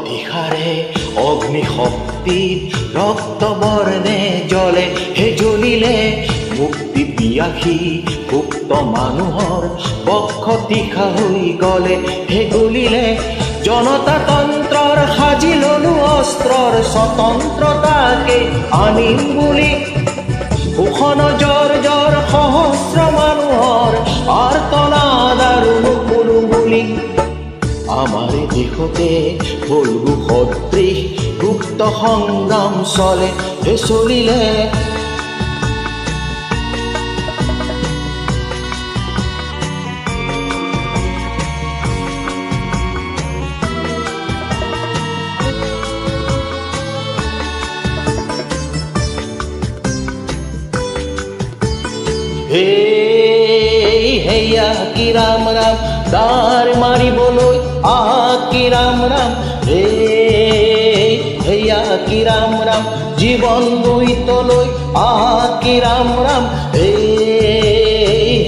তিহাৰে অগ্নি শক্তি ৰক্ত বৰ্ণে জ্বলে হে জ্বলিলে মুক্তি পিয়াসী গুপ্ত মানুহৰ বক্ষ তীখা হৈ গলে হে গলিলে জনতাতন্ত্ৰৰ সাজি ললো অস্ত্ৰৰ স্বতন্ত্ৰতাকে আনিম বুলি উখন জৰ জৰ সহস্ৰ মানুহৰ আৰ্তনাদ আৰু নুশুনো বুলি আমার দেশতে বলবু সদৃশ গুপ্ত সংগ্রাম চলে হে চলিলে হেয়া কি রাম রাম দার মারিবলৈ কি রাম রাম হেয়া কি রাম রাম জীবন বইতলৈ কি রাম রাম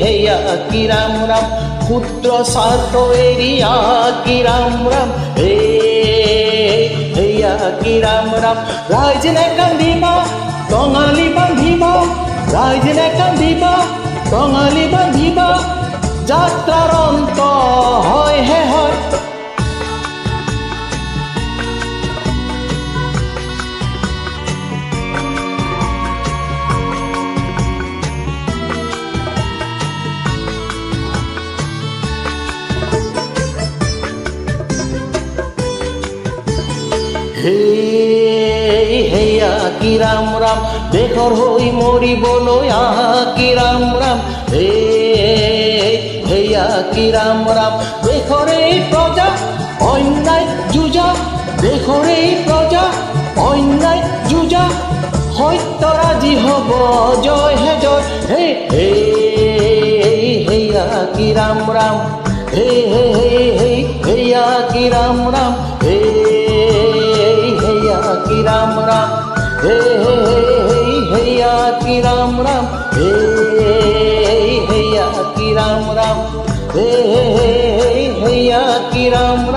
হেয়া কি রাম রাম পুত্র স্বার্থ এরিয়া কি রাম রাম হেয়া কি রাম রাম রাইজনে কান্দিবা টঙালি বান্ধিবা রাইজনে কান্দিবা টঙালি বান্ধিবা যাত্রার অন্ত হয় হে হয় হেয়া কি রাম রাম দেশৰ হৈ মৰিবলৈ কি ৰাম ৰাম হেয়া কি ৰাম ৰাম দেশৰে প্ৰজা অন্যায় যুঁজা দেশৰে প্ৰজা অন্যায় যুঁজা সত্যৰাজি হ'ব জয় হে জয় হেয়া কি ৰাম ৰাম হেয়া কি ৰাম ৰাম হেয়া কি ৰাম ৰাম হেয়া কি ৰাম ৰাম হেয়া কি ৰাম ৰাম হেয়া কি ৰাম